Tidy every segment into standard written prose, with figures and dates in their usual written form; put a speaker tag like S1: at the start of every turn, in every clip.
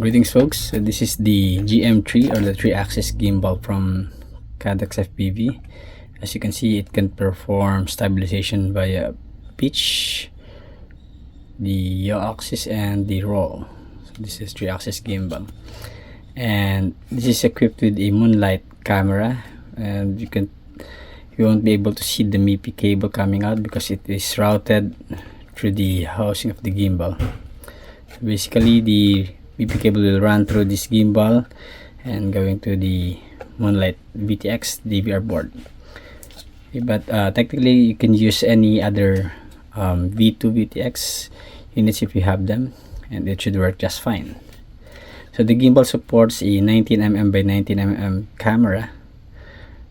S1: Greetings folks, so this is the GM3 or the 3-axis gimbal from CaddxFPV. As you can see, it can perform stabilization via pitch, the yaw axis, and the roll. So this is 3-axis gimbal, and this is equipped with a moonlight camera, and you won't be able to see the MFD cable coming out because it is routed through the housing of the gimbal. So basically, the MFD cable will run through this gimbal and going to the Moonlight VTX DVR board. Okay, but technically you can use any other V2 VTX units if you have them, and it should work just fine. So the gimbal supports a 19mm by 19mm camera.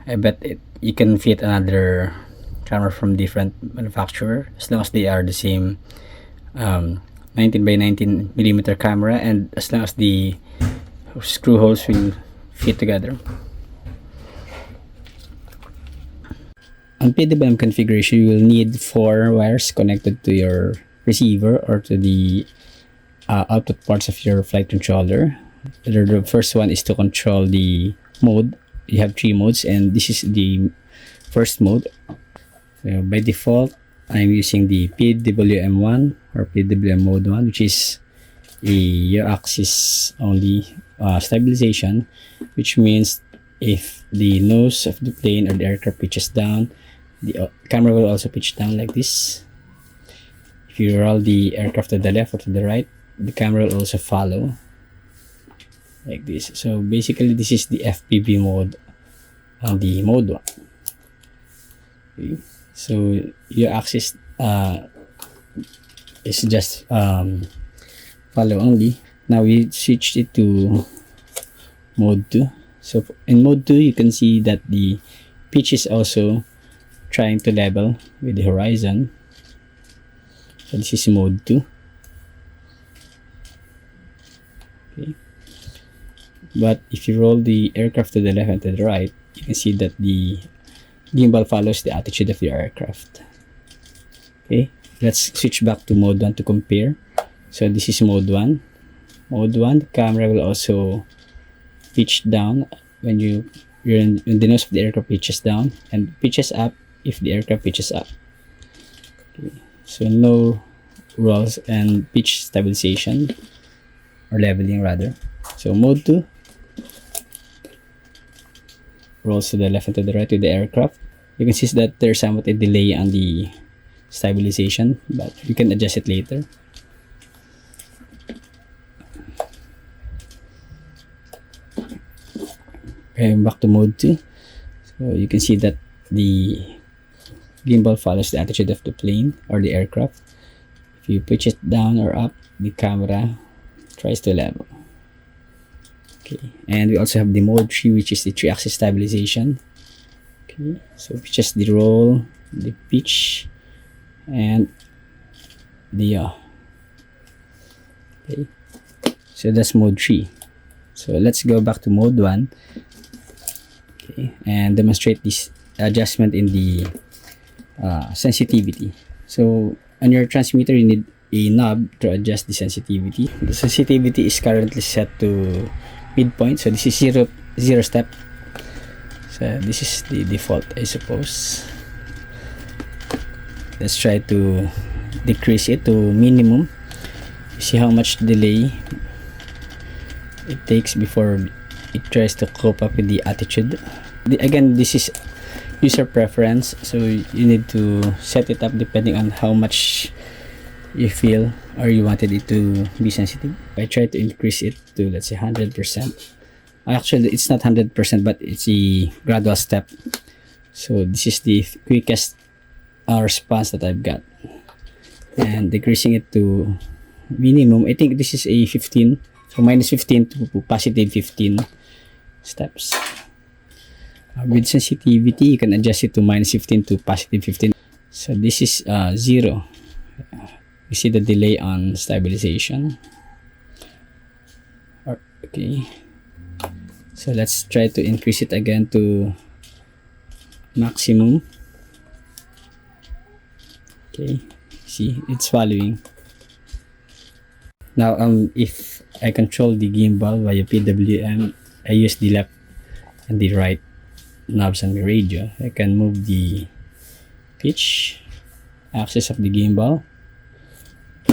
S1: I bet you can fit another camera from different manufacturer as long as they are the same 19 by 19 millimeter camera, and as long as the screw holes will fit together. On PWM configuration, you will need 4 wires connected to your receiver or to the output parts of your flight controller. The first one is to control the mode. You have 3 modes, and this is the first mode. So by default, I'm using the PWM1 or PWM1 Mode1, which is a y-axis only stabilization, which means if the nose of the plane or the aircraft pitches down, the camera will also pitch down like this. If you roll the aircraft to the left or to the right, the camera will also follow like this. So basically, this is the FPV mode on the Mode 1. Okay. So your axis is just follow only. Now we switched it to mode 2. So in mode 2, you can see that the pitch is also trying to level with the horizon. So this is mode 2. Okay. But if you roll the aircraft to the left and to the right, you can see that the gimbal follows the attitude of your aircraft. Okay, let's switch back to mode 1 to compare. So this is mode 1. Mode 1, the camera will also pitch down when the nose of the aircraft pitches down, and pitches up if the aircraft pitches up. Okay, so no rolls and pitch stabilization or leveling rather. So mode 2 rolls to the left and to the right with the aircraft. You can see that there's somewhat a delay on the stabilization, but you can adjust it later. Okay, back to mode 2. So you can see that the gimbal follows the attitude of the plane or the aircraft. If you pitch it down or up, the camera tries to level. Okay, and we also have the mode 3, which is the 3-axis stabilization. Okay, so just the roll, the pitch, and the yaw. Okay, so that's mode 3. So let's go back to mode 1. Okay, and demonstrate this adjustment in the sensitivity. So on your transmitter, you need a knob to adjust the sensitivity. The sensitivity is currently set to midpoint, so this is zero step. So this is the default, I suppose. Let's try to decrease it to minimum. See how much delay it takes before it tries to cope up with the attitude. Again, this is user preference, so you need to set it up depending on how much you feel or you wanted it to be sensitive. I try to increase it to, let's say, 100%. Actually, it's not 100%, but it's a gradual step. So this is the quickest response that I've got. And decreasing it to minimum, I think this is a 15. So minus 15 to positive 15 steps. With sensitivity, you can adjust it to minus 15 to positive 15. So this is 0. You see the delay on stabilization. Okay, so let's try to increase it again to maximum. Okay, see, it's following. Now if I control the gimbal via PWM. I use the left and the right knobs on the radio. I can move the pitch axis of the gimbal.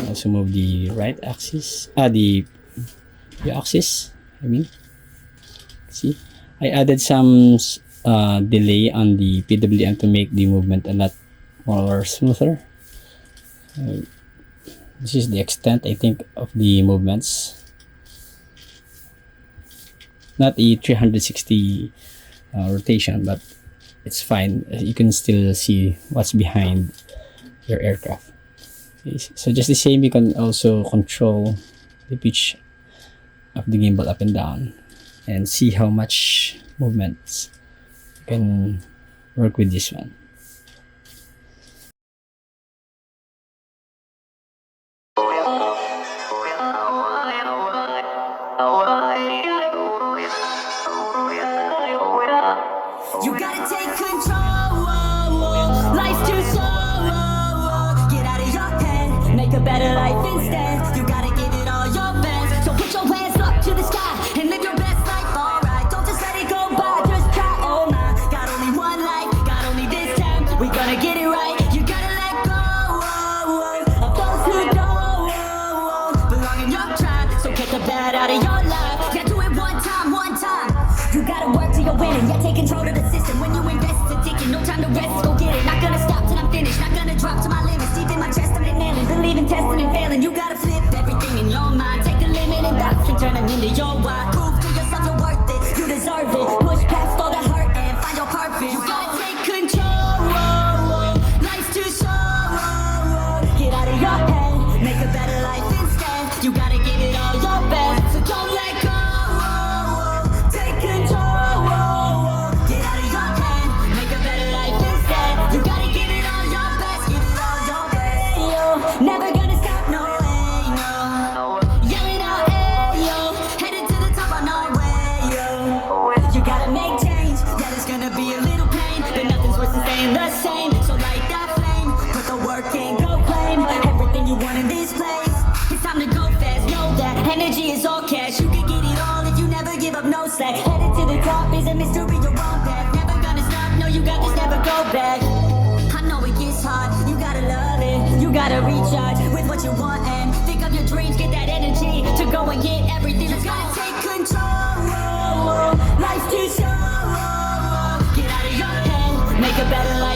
S1: Also move the right axis, the axis. I mean, see, I added some delay on the PWM to make the movement a lot more smoother. This is the extent, I think, of the movements. Not a 360 rotation, but it's fine. You can still see what's behind your aircraft. Okay, so just the same, you can also control the pitch of the gimbal up and down and see how much movements you can work with this one.
S2: You gotta take control, life's too slow, get out of your head, make a better life instead. You gotta give it all your best, so put your hands up to the sky and live your best life, alright. Don't just let it go by, just try, oh my. Got only one life, got only this time, we gonna get it right. You gotta let go of those who don't belong in your tribe, so get the bad out of your life. Yeah, do it one time. You gotta work till you're winning, yeah, take control of the system. When you invest, it's addicting, no time to rest, go get it. Not gonna stop till I'm finished, not gonna drop to my limits. Deep in my chest, I'm nailing, believing, testing and failing. You gotta flip everything in your mind, take the limiting doubts and turn them into your why. Prove to yourself you're worth it, you deserve it. Push past all the hurt and find your purpose. You gotta take control, life's too slow, get out of your head, make a better life instead. You gotta give it all your best, so don't let go. Never gonna stop, no way, no. Yelling out, hey, yo. Headed to the top on our way, yo. You gotta make change, yeah, there's gonna be a little pain, but nothing's worse than staying the same. So light that flame, put the work in, go claim everything you want in this place. It's time to go fast, know that energy is all cash. You can get it all if you never give up, no slack. Headed to the top is a mystery, your own path. Never gonna stop, no, you got this, never go back. I know it gets hard, you gotta love it. You gotta recharge with what you want and think of your dreams, get that energy to go and get everything. You gotta take control, life's too slow, get out of your head, make a better life.